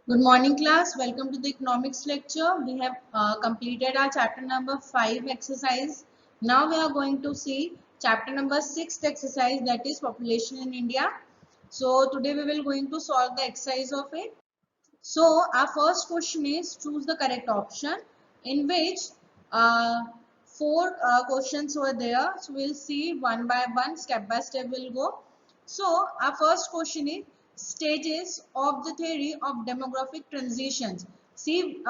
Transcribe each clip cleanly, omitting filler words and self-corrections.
Good morning class, welcome to the economics lecture. We have completed our chapter number 5 exercise. Now we are going to see chapter number 6 exercise, that is population in India. So today we will going to solve the exercise of it. So our first question is choose the correct option, in which uh, four questions were there. So we'll see one by one, step by step we'll go. So our first question is stages of the theory of demographic transitions. See,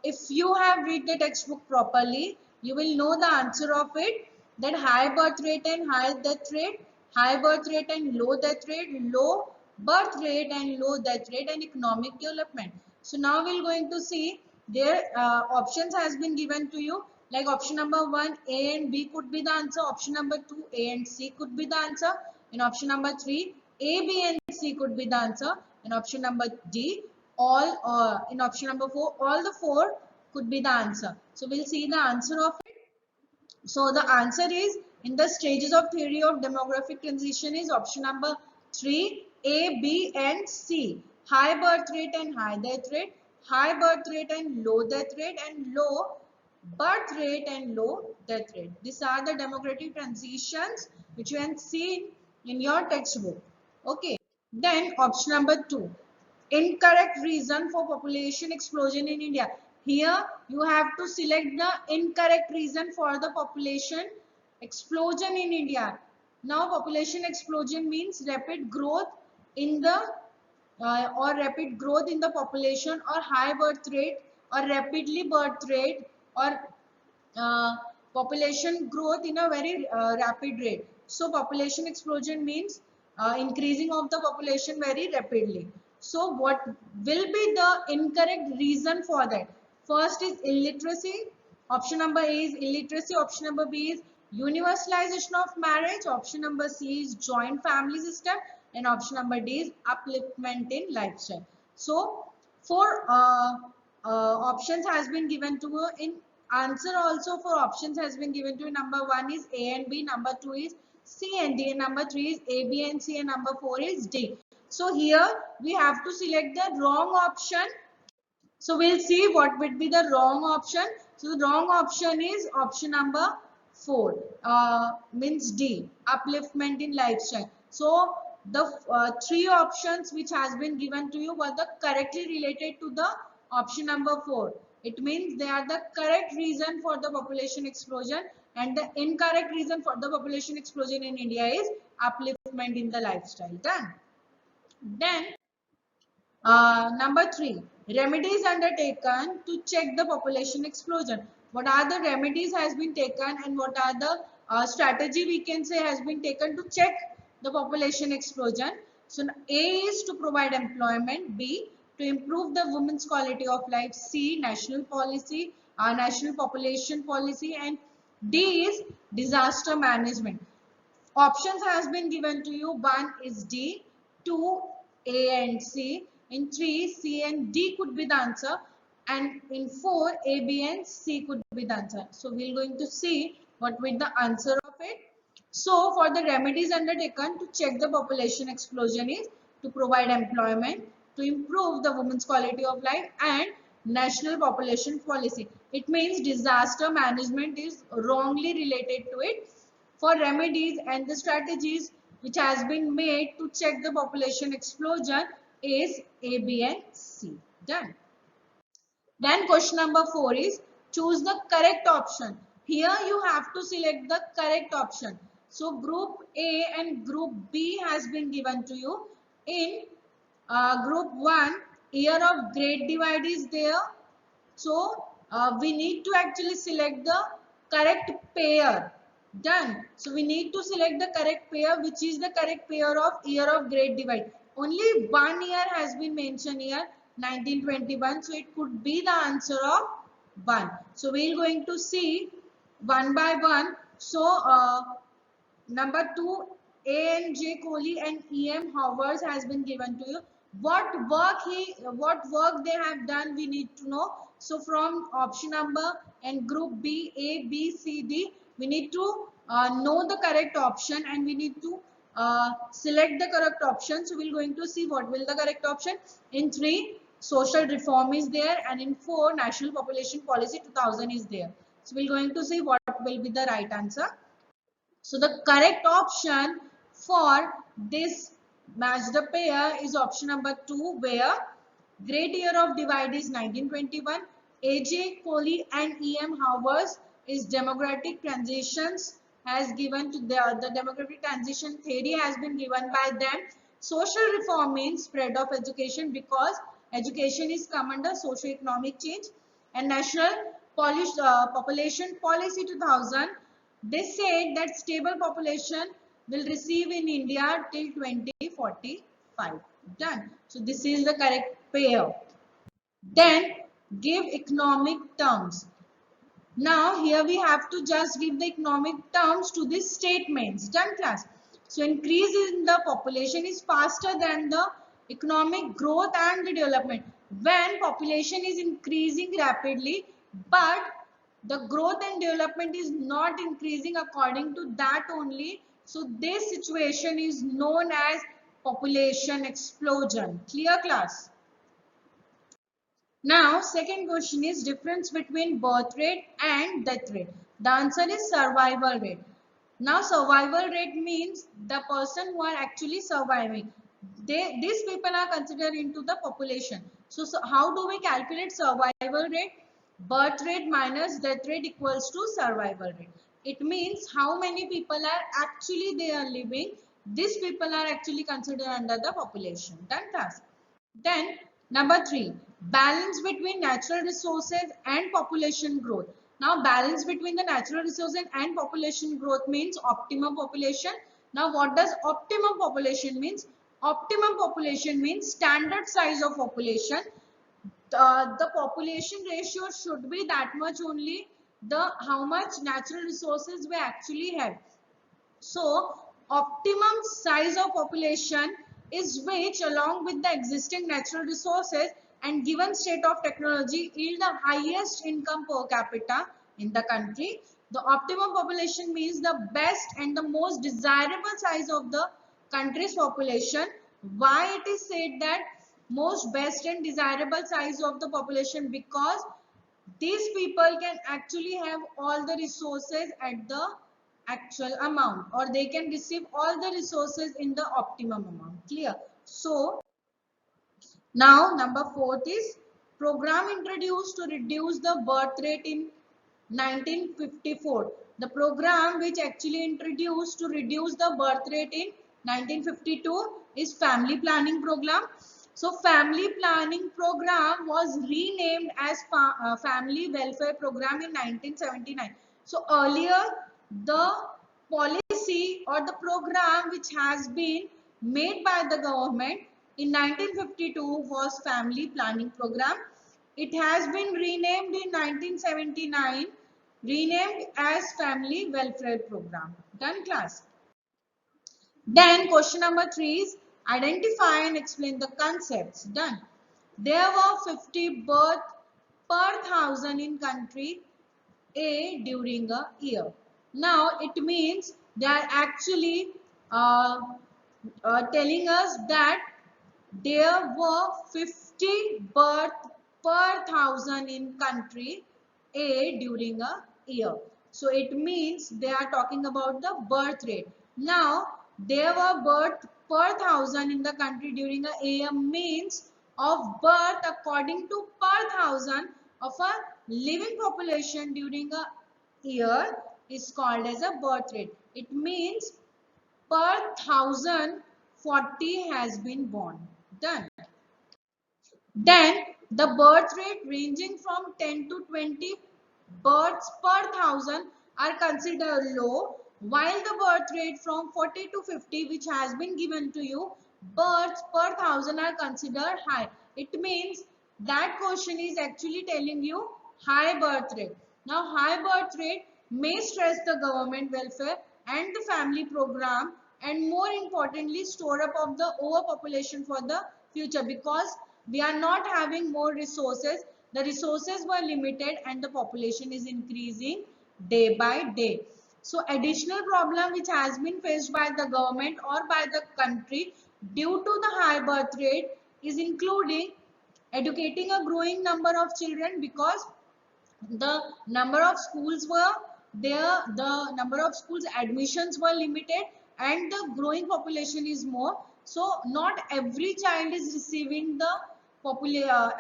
if you have read the textbook properly, you will know the answer of it, that high birth rate and high death rate, high birth rate and low death rate, low birth rate and low death rate, and economic development. So now we're going to see their options has been given to you, like option number 1 A and B could be the answer, option number 2 A and C could be the answer, and option number 3 A, B and C could be the answer, and option number D all, in option number 4 all the 4 could be the answer. So we'll see the answer of it. So the answer is, in the stages of theory of demographic transition, is option number 3 A, B and C. High birth rate and high death rate, high birth rate and low death rate, and low birth rate and low death rate. These are the demographic transitions which you can see in your textbook. Okay. Then option number 2. Incorrect reason for population explosion in India. Here you have to select the incorrect reason for the population explosion in India. Now population explosion means rapid growth in the or rapid growth in the population, or high birth rate, or rapidly birth rate, or uh, population growth in a very rapid rate. So population explosion means increasing of the population very rapidly. So what will be the incorrect reason for that? First is illiteracy. Option number A is illiteracy. Option number B is universalization of marriage. Option number C is joint family system. And option number D is upliftment in lifestyle. So four options has been given to you. In answer also for options has been given to you. Number 1 is A and B, number 2 is C and D, and number 3 is A, B and C, and number 4 is D. So here we have to select the wrong option. So we'll see what would be the wrong option. So the wrong option is option number 4, means D, upliftment in lifestyle. So the three options which has been given to you were the correctly related to the option number 4. It means they are the correct reason for the population explosion, and the incorrect reason for the population explosion in India is upliftment in the lifestyle. Done. Then number 3, remedies undertaken to check the population explosion. What are the remedies has been taken, and what are the strategy we can say has been taken to check the population explosion? So A is to provide employment, B to improve the women's quality of life, C national policy, national population policy, and D is disaster management. Options has been given to you. 1 is D, 2 A and C, in 3 C and D could be the answer, and in 4 A, B and C could be the answer. So we are going to see what will the answer of it. So for the remedies undertaken to check the population explosion is to provide employment, to improve the women's quality of life, and national population policy. It means disaster management is wrongly related to it. For remedies and the strategies which has been made to check the population explosion is A, B and C. Done. Then question number 4 is choose the correct option. Here you have to select the correct option. So group A and group B has been given to you. In group 1, year of great divide is there. So we need to actually select the correct pair. Done. So we need to select the correct pair, which is the correct pair of year of great divide. Only one year has been mentioned here, 1921. So it could be the answer of 1. So we are going to see one by one. So number 2, A and J Kohli and E M Howard has been given to you. What work they have done, we need to know. So from option number and group B, A, B, C, D, we need to know the correct option, and we need to select the correct option. So we're going to see what will the correct option. In 3, social reform is there, and in 4 national population policy 2000 is there. So we're going to see what will be the right answer. So the correct option for this match the pair is option number 2, where great year of divide is 1921. AJ Coley and EM Howers is democratic transitions has given to the democratic transition theory has been given by them. Social reform means spread of education, because education is come under socio-economic change. And national population policy 2000, they said that stable population will receive in India till 2045. Done. So this is the correct pair. Then give economic terms. Now here we have to just give the economic terms to these statements. Done, class. So increase in the population is faster than the economic growth and the development. When population is increasing rapidly, but the growth and development is not increasing according to that only. So this situation is known as population explosion. Clear, class? Now, second question is difference between birth rate and death rate. The answer is survival rate. Now, survival rate means the person who are actually surviving. These people are considered into the population. So how do we calculate survival rate? Birth rate minus death rate equals to survival rate. It means how many people are actually they are living. These people are actually considered under the population. Done, task. Then number 3, balance between natural resources and population growth. Now balance between the natural resources and population growth means optimum population. Now what does optimum population means? Optimum population means standard size of population. The population ratio should be that much only, the how much natural resources we actually have. So optimum size of population is which along with the existing natural resources and given state of technology yield the highest income per capita in the country. The optimum population means the best and the most desirable size of the country's population. Why it is said that most best and desirable size of the population? Because these people can actually have all the resources at the actual amount, or they can receive all the resources in the optimum amount. Clear? So now number 4 is program introduced to reduce the birth rate in 1954. The program which actually introduced to reduce the birth rate in 1952 is family planning program. So family planning program was renamed as family welfare program in 1979. So earlier the policy or the program which has been made by the government in 1952 was family planning program. It has been renamed in 1979, renamed as family welfare program. Done, class? Then question number 3 is identify and explain the concepts. Done. There were 50 birth per thousand in country A during a year. Now it means they are actually telling us that there were 50 birth per thousand in country A during a year. So it means they are talking about the birth rate. Now there were birth per thousand in the country during a year means of birth according to per thousand of a living population during a year is called as a birth rate. It means per thousand 40 has been born. Done. Then the birth rate ranging from 10 to 20 births per thousand are considered low, while the birth rate from 40 to 50 which has been given to you, births per thousand are considered high. It means that question is actually telling you high birth rate. Now high birth rate may stress the government welfare and the family program, and more importantly store up of the overpopulation for the future, because we are not having more resources. The resources were limited and the population is increasing day by day. So additional problem which has been faced by the government or by the country due to the high birth rate is including educating a growing number of children, because the number of schools were there, the number of schools admissions were limited, and the growing population is more. So not every child is receiving the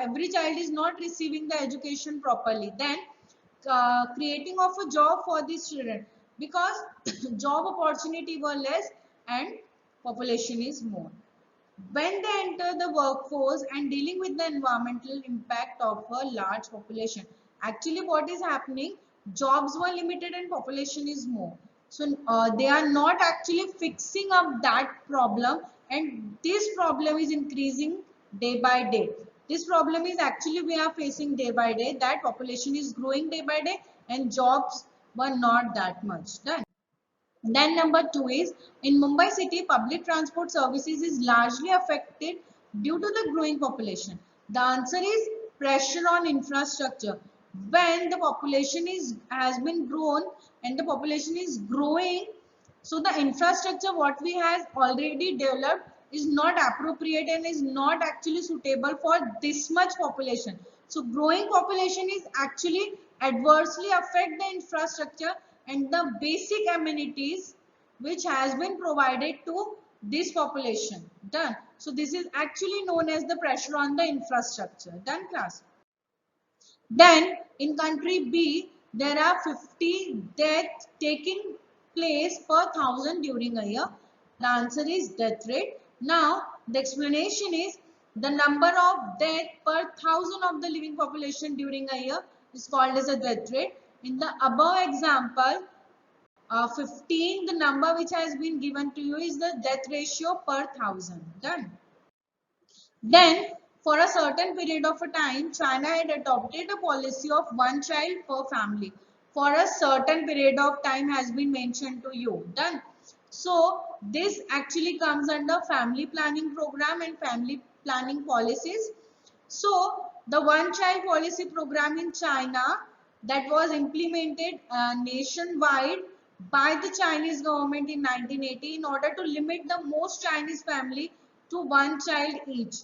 every child is not receiving the education properly. Then creating of a job for these children, because job opportunity were less and population is more. When they enter the workforce and dealing with the environmental impact of a large population, actually what is happening, jobs were limited and population is more. So they are not actually fixing up that problem, and this problem is increasing day by day. This problem is actually we are facing day by day, that population is growing day by day and jobs were not that much done. Then number two is, in Mumbai city, public transport services is largely affected due to the growing population. The answer is pressure on infrastructure. When the population is has been grown and the population is growing, so the infrastructure what we have already developed is not appropriate and is not actually suitable for this much population. So growing population is actually adversely affect the infrastructure and the basic amenities which has been provided to this population. Done. So this is actually known as the pressure on the infrastructure. Done, class. Then in country B, there are 50 deaths taking place per 1,000 during a year. The answer is death rate. Now the explanation is the number of death per 1,000 of the living population during a year is called as a death rate. In the above example, 15, the number which has been given to you is the death ratio per 1,000. Done. Then, for a certain period of a time, China had adopted a policy of one child per family. For a certain period of time has been mentioned to you. Done. So, this actually comes under family planning program and family planning policies. So, the one child policy program in China that was implemented nationwide by the Chinese government in 1980 in order to limit the most Chinese family to one child each.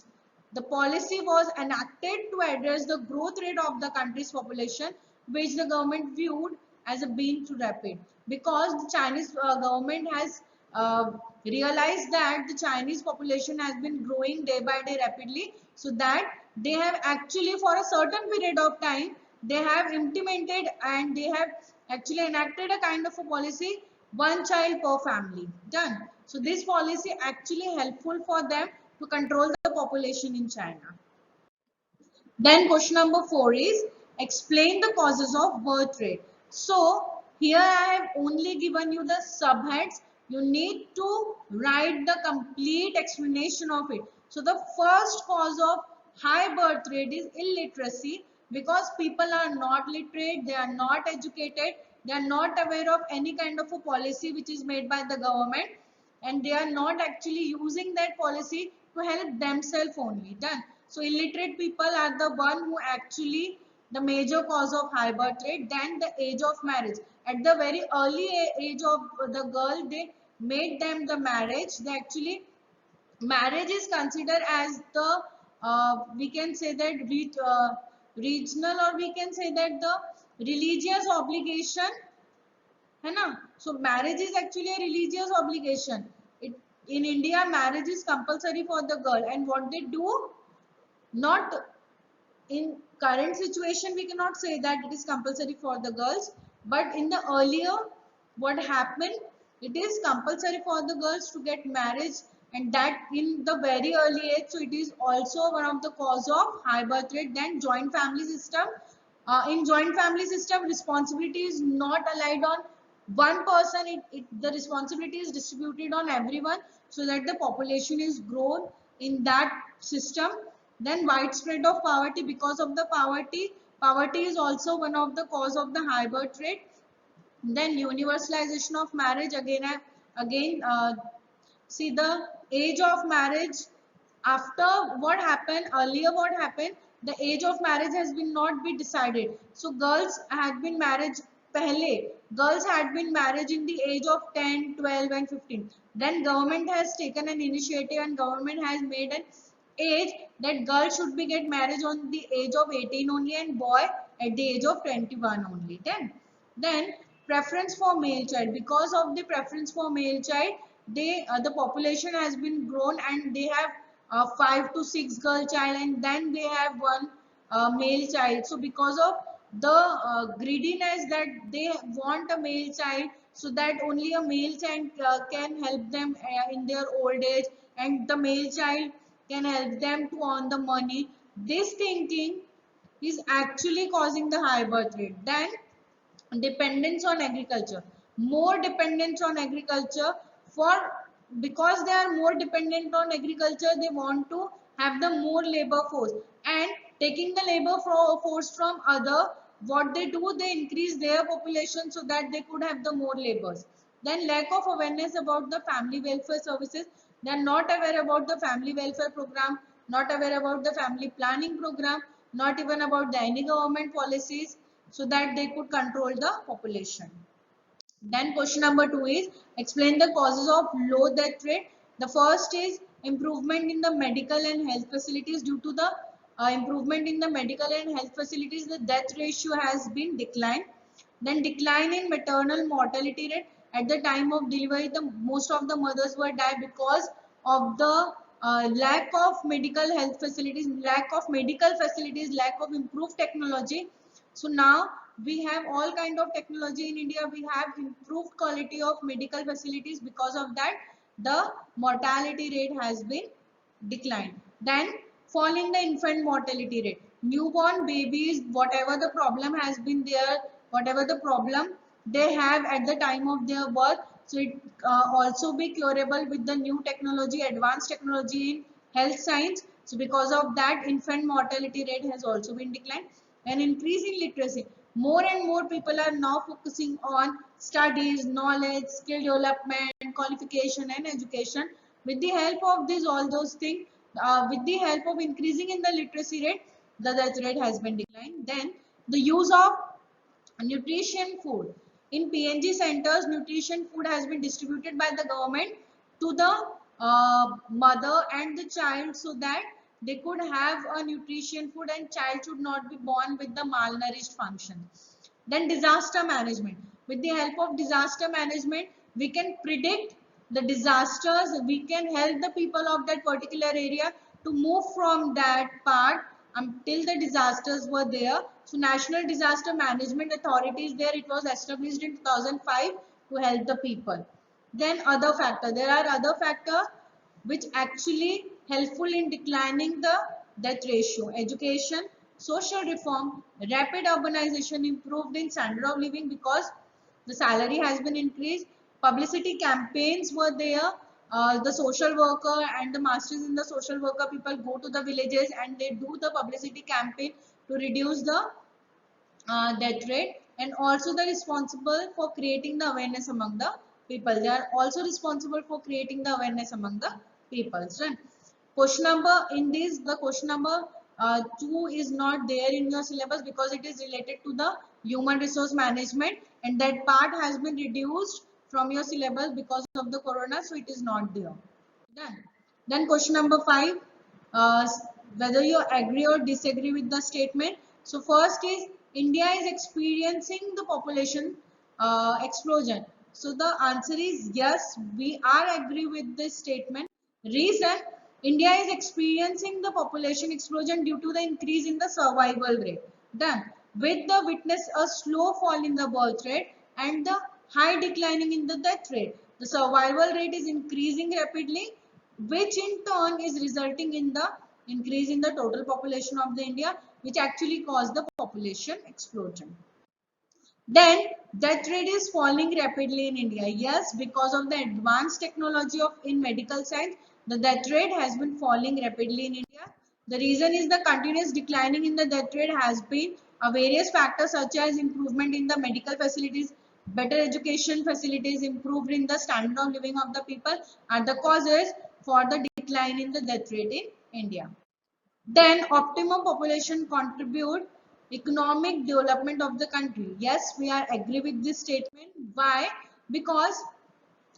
The policy was enacted to address the growth rate of the country's population, which the government viewed as a being too rapid, because the Chinese government has realized that the Chinese population has been growing day by day rapidly, so that they have actually for a certain period of time they have implemented and they have actually enacted a kind of a policy, one child per family. Done. So this policy actually helpful for them to control the population in China. Then question number 4 is, explain the causes of birth rate. So here I have only given you the subheads. You need to write the complete explanation of it. So the first cause of high birth rate is illiteracy, because people are not literate, they are not educated, they are not aware of any kind of a policy which is made by the government, and they are not actually using that policy to help themselves only. Done. So illiterate people are the one who actually the major cause of high birth rate. Then the age of marriage. At the very early age of the girl, they made them the marriage. They actually marriage is considered as the we can say that regional, or we can say that the religious obligation, है ना? So marriage is actually a religious obligation. In India, marriage is compulsory for the girl, and what they do, not in current situation we cannot say that it is compulsory for the girls, but in the earlier what happened, it is compulsory for the girls to get married, and that in the very early age. So it is also one of the cause of high birth rate. Then joint family system. In joint family system, responsibility is not allied on one person. The responsibility is distributed on everyone, so that the population is grown in that system. Then widespread of poverty. Because of the poverty is also one of the cause of the high birth rate. Then universalization of marriage. Again see the age of marriage. After what happened earlier, what happened, the age of marriage has been not be decided. So girls had been married pehle, girls had been married in the age of 10, 12 and 15. Then government has taken an initiative and government has made an age, that girl should be get married on the age of 18 only and boy at the age of 21 only. Then preference for male child. Because of the preference for male child, the population has been grown and they have 5 to 6 girl child and then they have one male child. So because of the greediness that they want a male child, so that only a male child can help them in their old age, and the male child can help them to earn the money. This thinking is actually causing the high birth rate. Then dependence on agriculture. More dependence on agriculture, for because they are more dependent on agriculture, they want to have the more labor force, and taking the labor force from other, what they do, they increase their population so that they could have the more labors. Then lack of awareness about the family welfare services. They are not aware about the family welfare program, not aware about the family planning program, not even about the any government policies, so that they could control the population. Then question number 2 is explain the causes of low death rate. The first is improvement in the medical and health facilities. Due to the improvement in the medical and health facilities, the death ratio has been declined. Then decline in maternal mortality rate. At the time of delivery, the most of the mothers were died because of the lack of medical health facilities, lack of medical facilities, lack of improved technology. So now we have all kind of technology in India. We have improved quality of medical facilities. Because of that, the mortality rate has been declined. Then falling the infant mortality rate. Newborn babies, whatever the problem has been there, whatever the problem they have at the time of their birth, so it also be curable with the new technology, advanced technology in health science. So because of that, infant mortality rate has also been declined. And increase in literacy. More and more people are now focusing on studies, knowledge, skill development, qualification and education. With the help of this, all those things, with the help of increasing in the literacy rate, the death rate has been declined. Then the use of nutrition food. In PNG centers, nutrition food has been distributed by the government to the mother and the child, so that they could have a nutrition food and child should not be born with the malnourished function. Then disaster management. With the help of disaster management, we can predict the disasters. We can help the people of that particular area to move from that part until the disasters were there. So National Disaster Management Authority is there. It was established in 2005 to help the people. Then other factor. There are other factors which actually helpful in declining the death ratio. Education, social reform, rapid urbanization, improved in standard of living because the salary has been increased. Publicity campaigns were there. The social worker and the masters in the social worker people go to the villages and they do the publicity campaign to reduce the death rate, and also the responsible for creating the awareness among the people. They are also responsible for creating the awareness among the people. Right? Question number in this, the question number 2 is not there in your syllabus because it is related to the human resource management, and that part has been reduced from your syllabus because of the corona, so it is not there. Done. Then question number 5, uh, whether you agree or disagree with the statement. So first is India is experiencing the population explosion. So the answer is yes, we are agree with this statement. Reason, India is experiencing the population explosion due to the increase in the survival rate. Then with the witness a slow fall in the birth rate and the high declining in the death rate. The survival rate is increasing rapidly, which in turn is resulting in the increase in the total population of the India, which actually caused the population explosion. Then death rate is falling rapidly in India. Yes, because of the advanced technology of in medical science, the death rate has been falling rapidly in India. The reason is the continuous declining in the death rate has been various factors such as improvement in the medical facilities, better education facilities, improved in the standard of living of the people are the causes for the decline in the death rate in India. Then optimum population contribute economic development of the country. Yes, we are agree with this statement. Why? Because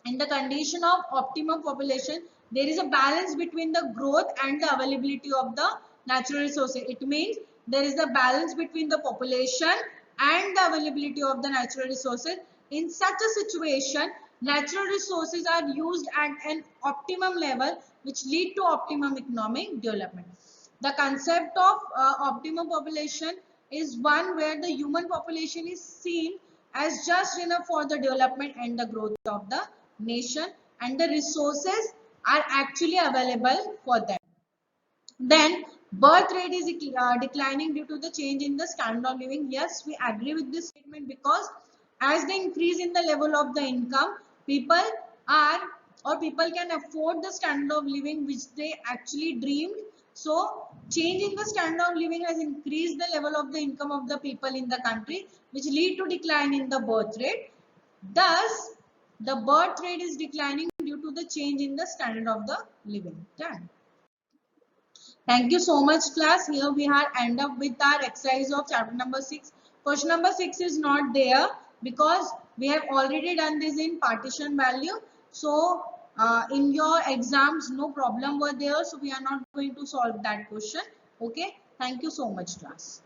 in the condition of optimum population, there is a balance between the growth and the availability of the natural resources. It means there is a balance between the population and the availability of the natural resources. In such a situation, natural resources are used at an optimum level, which lead to optimum economic development. The concept of optimum population is one where the human population is seen as just enough for the development and the growth of the nation, and the resources are actually available for them. Then birth rate is declining due to the change in the standard of living. Yes, we agree with this statement, because as the increase in the level of the income, people are, or people can afford the standard of living which they actually dreamed. So change in the standard of living has increased the level of the income of the people in the country, which lead to decline in the birth rate. Thus, the birth rate is declining due to the change in the standard of the living. Done. Thank you so much, class. Here we have end up with our exercise of chapter number 6. Question number 6 is not there because we have already done this in partition value. So in your exams, no problem were there. So we are not going to solve that question. Okay. Thank you so much, class.